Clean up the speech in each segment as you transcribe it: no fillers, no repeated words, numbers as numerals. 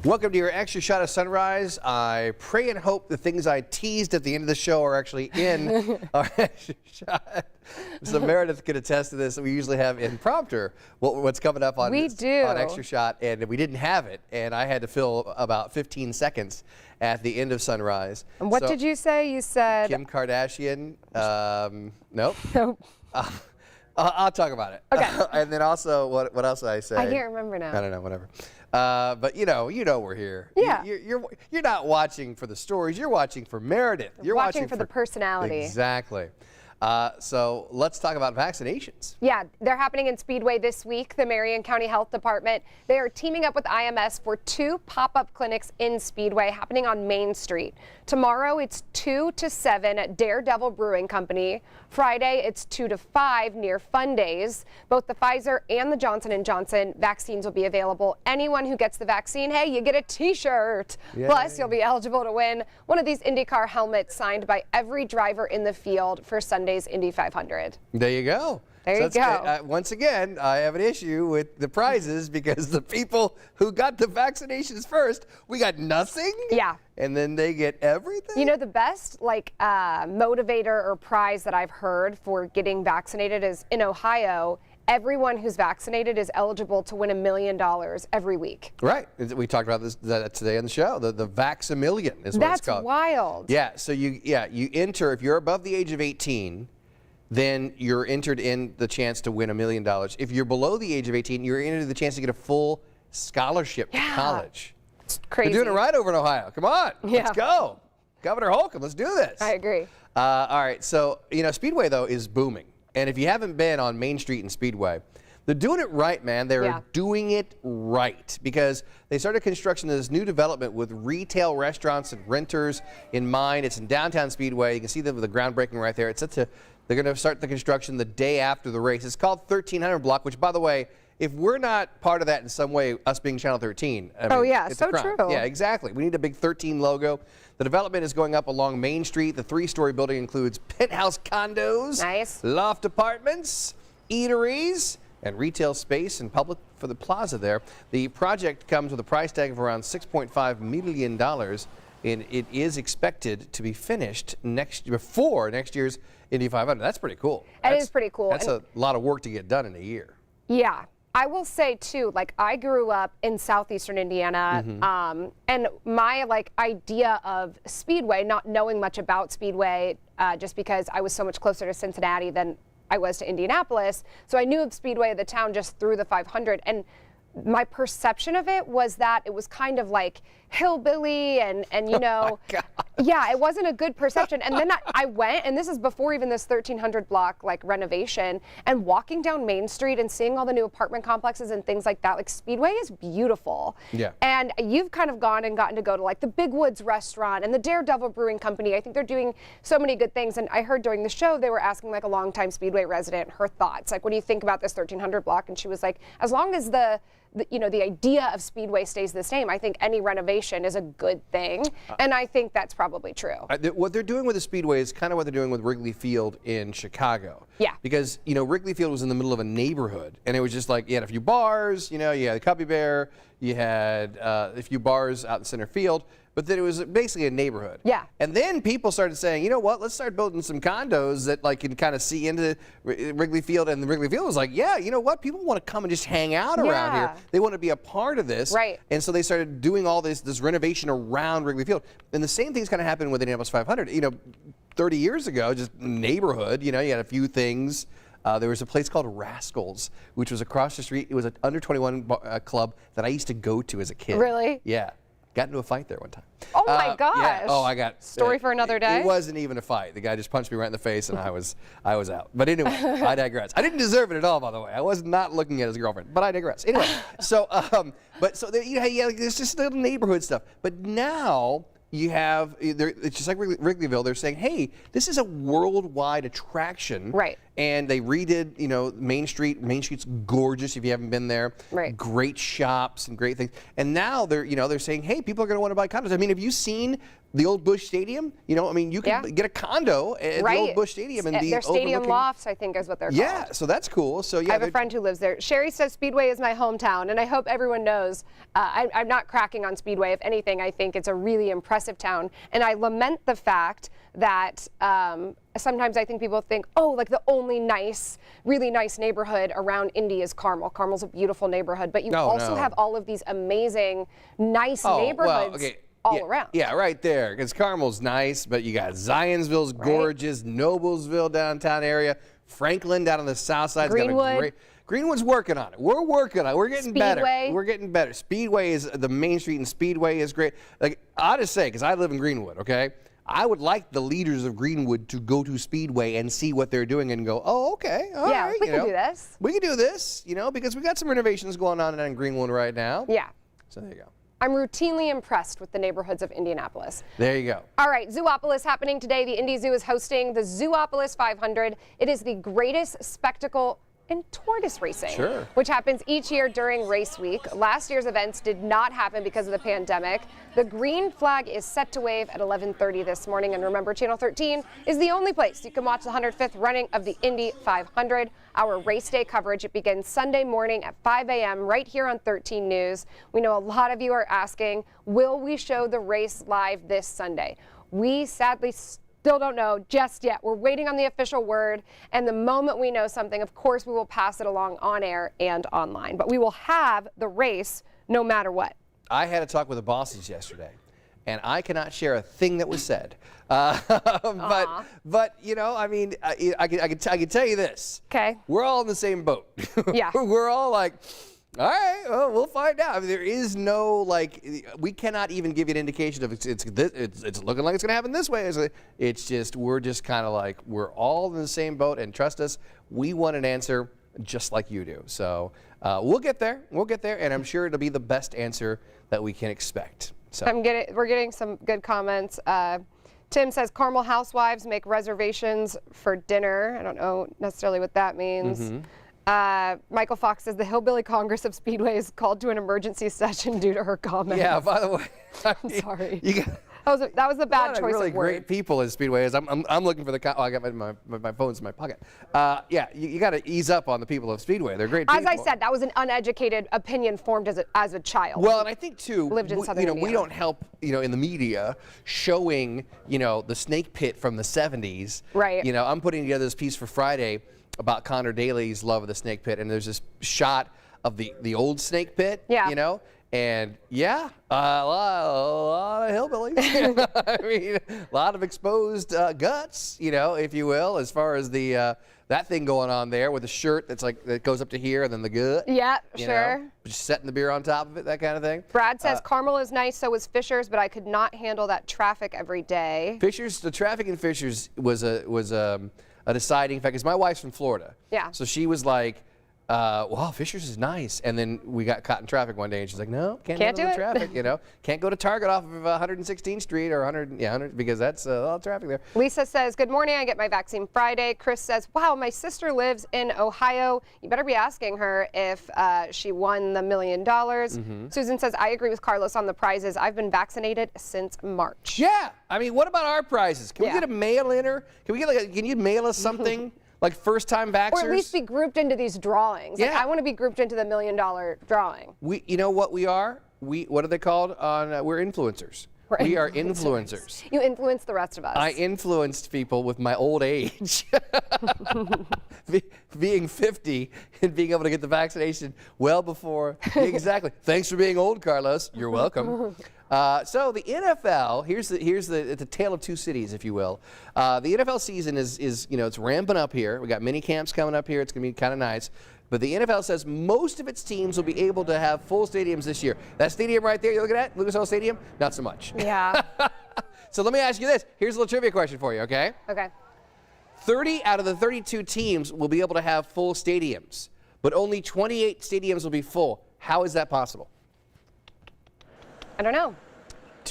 Welcome to your extra shot of sunrise. I pray and hope the things I teased at the end of the show are actually in our extra shot. So Meredith could attest to this. We usually have in prompter what's coming up on, on extra shot, and we didn't have it, and I had to fill about 15 seconds at the end of sunrise. And what did you say? You said Kim Kardashian. Nope. Nope. I'll talk about it. Okay. And then also, what else did I say? I can't remember now. I don't know, whatever. But you know we're here. Yeah. You're not watching for the stories. You're watching for Meredith. You're watching for the personality. Exactly. So let's talk about vaccinations. Yeah, they're happening in Speedway this week. The Marion County Health Department, they are teaming up with IMS for 2 pop-up clinics in Speedway happening on Main Street. Tomorrow it's 2 to 7 at Daredevil Brewing Company. Friday it's 2 to 5 near Fun Days. Both the Pfizer and the Johnson & Johnson vaccines will be available. Anyone who gets the vaccine, hey, you get a t-shirt. Plus you'll be eligible to win one of these IndyCar helmets signed by every driver in the field for Sunday's Indy 500. There you go. There you go. Once again, I have an issue with the prizes because the people who got the vaccinations first, we got nothing. Yeah. And then they get everything. You know, the best motivator or prize that I've heard for getting vaccinated is in Ohio. Everyone who's vaccinated is eligible to win $1 million every week. Right. We talked about this today on the show. The Vax-A-Million is what it's called. That's wild. Yeah. So you enter, if you're above the age of 18, then you're entered in the chance to win $1 million. If you're below the age of 18, you're entered the chance to get a full scholarship to college. It's crazy. They're doing it right over in Ohio. Come on. Yeah. Let's go. Governor Holcomb, let's do this. I agree. All right. So, Speedway, though, is booming. And if you haven't been on Main Street in Speedway, they're doing it right, man. They're doing it right because they started construction of this new development with retail restaurants and renters in mind. It's in downtown Speedway. You can see the groundbreaking right there. It's they're going to start the construction the day after the race. It's called 1300 Block, which, by the way, if we're not part of that in some way, us being Channel 13, I mean, yeah, it's so a crime. true. Yeah, exactly. We need a big 13 logo. The development is going up along Main Street. The 3-story building includes penthouse condos, loft apartments, eateries, and retail space and public for the plaza there. The project comes with a price tag of around $6.5 million, and it is expected to be finished before next year's Indy 500. That's pretty cool. It is pretty cool. That's a lot of work to get done in a year. Yeah. I will say too, I grew up in southeastern Indiana, and my idea of Speedway, not knowing much about Speedway, just because I was so much closer to Cincinnati than I was to Indianapolis, so I knew of Speedway, the town, just through the 500, and my perception of it was that it was kind of like hillbilly and you know, yeah, it wasn't a good perception. And then I went, and this is before even this 1300 block renovation, and walking down Main Street and seeing all the new apartment complexes and things like that. Speedway is beautiful. Yeah. And you've kind of gone and gotten to go to the Big Woods restaurant and the Daredevil Brewing Company. I think they're doing so many good things. And I heard during the show they were asking a longtime Speedway resident her thoughts. What do you think about this 1300 block? And she was like, as long as the idea of Speedway stays the same, I think any renovation is a good thing, and I think that's probably true. What they're doing with the Speedway is kind of what they're doing with Wrigley Field in Chicago. Yeah. Because, Wrigley Field was in the middle of a neighborhood, and it was just you had a few bars, you had the Cubby Bear, you had a few bars out in center field, but then it was basically a neighborhood. Yeah. And then people started saying, you know what, let's start building some condos that can kind of see into Wrigley Field. And the Wrigley Field was like, yeah, you know what, people want to come and just hang out around here. They want to be a part of this. Right. And so they started doing all this renovation around Wrigley Field. And the same thing's kind of happened with the Indianapolis 500. 30 years ago, just neighborhood, you had a few things. There was a place called Rascals, which was across the street. It was an under 21 club that I used to go to as a kid. Really? Yeah. Got into a fight there one time. Oh my gosh. Yeah. Oh, I got story for another day. It wasn't even a fight. The guy just punched me right in the face, and I was out. But anyway, I digress. I didn't deserve it at all, by the way. I was not looking at his girlfriend, but I digress. Anyway, so there, there's just little neighborhood stuff. But now you have, it's just like Wrigleyville, they're saying, hey, this is a worldwide attraction. Right. and they redid, you know, Main Street. Main Street's gorgeous if you haven't been there. Right. Great shops and great things. And now they're saying, hey, people are going to want to buy condos. I mean, have you seen the old Busch Stadium? You know, I mean, you can get a condo at the old Busch Stadium and be their stadium overlooking. lofts, I think, is what they're called. Yeah, so that's cool. So yeah, I have a friend who lives there. Sherry says Speedway is my hometown, and I hope everyone knows I'm not cracking on Speedway. If anything, I think it's a really impressive town, and I lament the fact that sometimes I think people think, oh, like the only really nice neighborhood around Indy is Carmel. Carmel's a beautiful neighborhood, but you also have all of these amazing, nice neighborhoods. Well, okay. All around. Yeah, right there. Because Carmel's nice, but you got Zionsville's gorgeous, Noblesville downtown area, Franklin down on the south side. Greenwood. Greenwood's working on it. We're working on it. We're getting better. Speedway. We're getting better. Speedway is the Main Street, and Speedway is great. Like I just say, because I live in Greenwood, okay? I would like the leaders of Greenwood to go to Speedway and see what they're doing and go, oh, okay, all right. We can do this. We can do this, you know, because we got some renovations going on in Greenwood right now. Yeah. So there you go. I'm routinely impressed with the neighborhoods of Indianapolis. There you go. All right, Zoopolis happening today. The Indy Zoo is hosting the Zoopolis 500. It is the greatest spectacle in tortoise racing, which happens each year during race week. Last year's events did not happen because of the pandemic. The green flag is set to wave at 11:30 this morning. And remember, Channel 13 is the only place you can watch the 105th running of the Indy 500. Our race day coverage, it begins Sunday morning at 5 a.m. right here on 13 News. We know a lot of you are asking, will we show the race live this Sunday? We sadly still don't know just yet. We're waiting on the official word, and the moment we know something, of course, we will pass it along on air and online. But we will have the race no matter what. I had a talk with the bosses yesterday, and I cannot share a thing that was said. But you know, I mean, I can tell you this. Okay. We're all in the same boat. Yeah. We're all like, all right, well, we'll find out. I mean, there is no, like, we cannot even give you an indication of it's looking like it's going to happen this way. It's just, we're just kind of like, we're all in the same boat, and trust us, we want an answer just like you do. So we'll get there. We'll get there, and I'm sure it'll be the best answer that we can expect. So we're getting some good comments. Tim says Carmel housewives make reservations for dinner. I don't know necessarily what that means. Michael Fox says the Hillbilly Congress of Speedway is called to an emergency session due to her comments. Yeah, by the way, I'm sorry. That was a bad choice really of word. Great people in Speedway. I'm looking for the. I got my phone's in my pocket. Yeah, you got to ease up on the people of Speedway. They're great people. As I said, that was an uneducated opinion formed as a child. Well, and I think too, lived in Southern Indiana. We don't help, in the media showing, the snake pit from the 70s. Right. I'm putting together this piece for Friday about Connor Daly's love of the snake pit, and there's this shot of the old snake pit. Yeah. And yeah, a lot of hillbillies. I mean, a lot of exposed guts, if you will, as far as the that thing going on there with the shirt that goes up to here and then the gut. Yeah, sure. Just setting the beer on top of it, that kind of thing. Brad says Carmel is nice, so is Fishers, but I could not handle that traffic every day. The traffic in Fishers was a deciding factor, because my wife's from Florida. Yeah. So she was like, wow, Fishers is nice. And then we got caught in traffic one day, and she's like, no, can't handle the traffic, Can't go to Target off of 116th Street or 100, because that's a lot of traffic there. Lisa says, good morning, I get my vaccine Friday. Chris says, wow, my sister lives in Ohio. You better be asking her if she won the $1 million. Susan says, I agree with Carlos on the prizes. I've been vaccinated since March. Yeah, I mean, what about our prizes? Can we get a mail-inner? Can you mail us something? Like first-time vaxxers? Or at least be grouped into these drawings. Yeah. Like, I want to be grouped into the $1 million drawing. You know what we are? What are they called? We're influencers. We are influencers. You influence the rest of us. I influenced people with my old age. Being 50 and being able to get the vaccination well before. Exactly. Thanks for being old, Carlos. You're welcome. So the NFL, here's the tale of two cities, if you will. The NFL season is it's ramping up here. We got mini camps coming up here. It's going to be kind of nice. But the NFL says most of its teams will be able to have full stadiums this year. That stadium right there, you look at that, Lucas Oil Stadium? Not so much. Yeah. So let me ask you this. Here's a little trivia question for you, okay? Okay. 30 out of the 32 teams will be able to have full stadiums, but only 28 stadiums will be full. How is that possible? I don't know.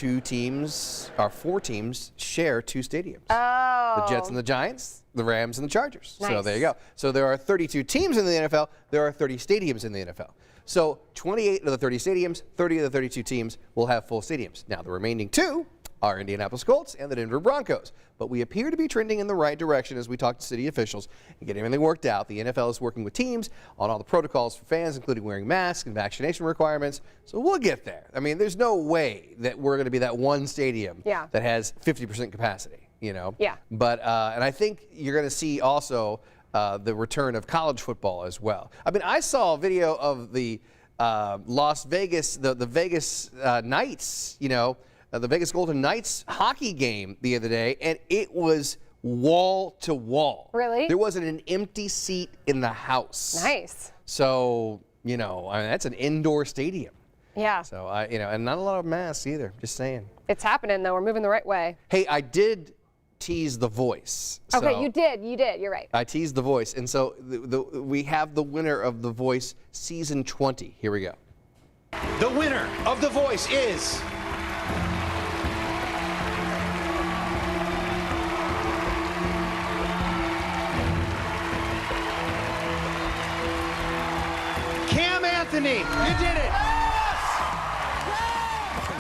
four teams share 2 stadiums. Oh. The Jets and the Giants, the Rams and the Chargers. Nice. So there you go. So there are 32 teams in the NFL. There are 30 stadiums in the NFL. So 28 of the 30 stadiums, 30 of the 32 teams will have full stadiums. Now the remaining 2 are Indianapolis Colts and the Denver Broncos. But we appear to be trending in the right direction as we talk to city officials and get everything worked out. The NFL is working with teams on all the protocols for fans, including wearing masks and vaccination requirements. So we'll get there. I mean, there's no way that we're going to be that one stadium that has 50% capacity, you know? Yeah. But, and I think you're going to see also the return of college football as well. I mean, I saw a video of the Las Vegas, the Vegas Knights, you know, the Vegas Golden Knights hockey game the other day, and it was wall to wall. Really? There wasn't an empty seat in the house. Nice. So, you know, I mean, that's an indoor stadium. Yeah. So, you know, and not a lot of masks either, just saying. It's happening, though. We're moving the right way. Hey, I did tease The Voice. Okay, So you did. You're right. I teased The Voice, and so we have the winner of The Voice season 20. Here we go. The winner of The Voice is... Cam Anthony. You did it.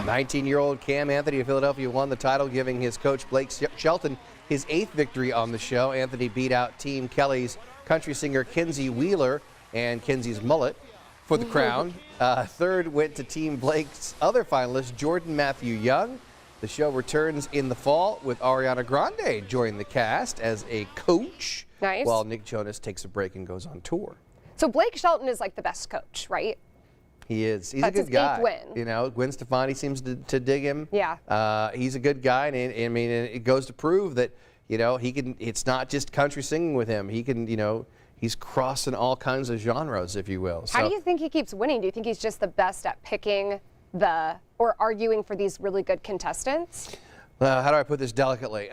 19-year-old Cam Anthony of Philadelphia won the title, giving his coach Blake Shelton his 8th victory on the show. Anthony beat out Team Kelly's country singer Kenzie Wheeler and Kenzie's mullet for the crown. Third went to Team Blake's other finalist, Jordan Matthew Young. The show returns in the fall with Ariana Grande joining the cast as a coach. Nice. While Nick Jonas takes a break and goes on tour. So Blake Shelton is like the best coach, right? He is. He's That's a good guy. his 8th win. You know, Gwen Stefani seems to dig him. Yeah. He's a good guy, and I mean, it goes to prove that, you know, he can. It's not just country singing with him. He can, you know, he's crossing all kinds of genres, if you will. How do you think he keeps winning? Do you think he's just the best at picking or arguing for these really good contestants? How do I put this delicately?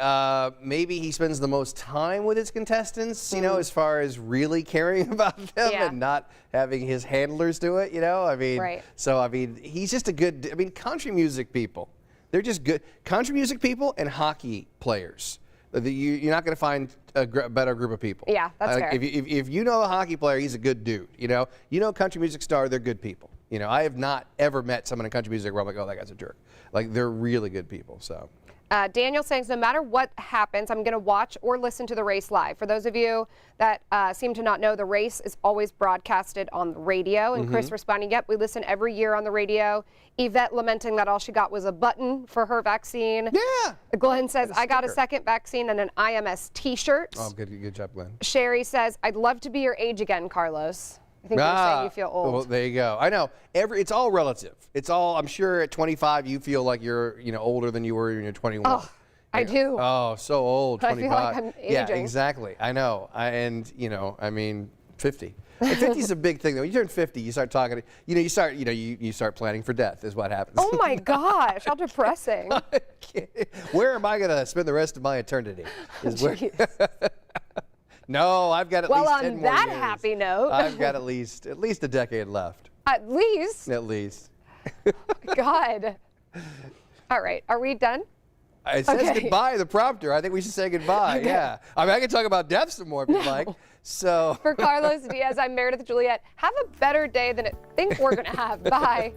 Maybe he spends the most time with his contestants, you know, as far as really caring about them and not having his handlers do it, you know? I mean, so, I mean, he's just a good, I mean, country music people, they're just good. Country music people and hockey players. You're not going to find a better group of people. Yeah, that's fair. If you know a hockey player, he's a good dude, you know? You know a country music star, they're good people. You know, I have not ever met someone in country music where I'm like, oh, that guy's a jerk. Like, they're really good people, so. Daniel saying, no matter what happens, I'm going to watch or listen to the race live. For those of you that seem to not know, the race is always broadcasted on the radio. And Chris responding, yep, we listen every year on the radio. Yvette lamenting that all she got was a button for her vaccine. Yeah. Glenn says, I got a second vaccine and an IMS t-shirt. Oh, good job, Glenn. Sherry says, I'd love to be your age again, Carlos. I think you're saying you feel old. Well, there you go. I know. It's all relative. It's all, I'm sure at 25 you feel like you're, you know, older than you were when you're 21. Oh, I do. Oh, so old, 25. I feel like I'm aging. Yeah, exactly. I know. And, you know, I mean, 50. And 50 is a big thing, though. When you turn 50, you start talking, you start planning for death is what happens. Oh, my gosh. How depressing. Where am I going to spend the rest of my eternity? No, I've got at least 10 more years. Well, on that happy note. I've got at least a decade left. At least? At least. God. All right. Are we done? It says goodbye, the prompter. I think we should say goodbye. Okay. Yeah. I mean, I can talk about death some more if you'd like. So. For Carlos Diaz, I'm Meredith Juliet. Have a better day than I think we're going to have. Bye.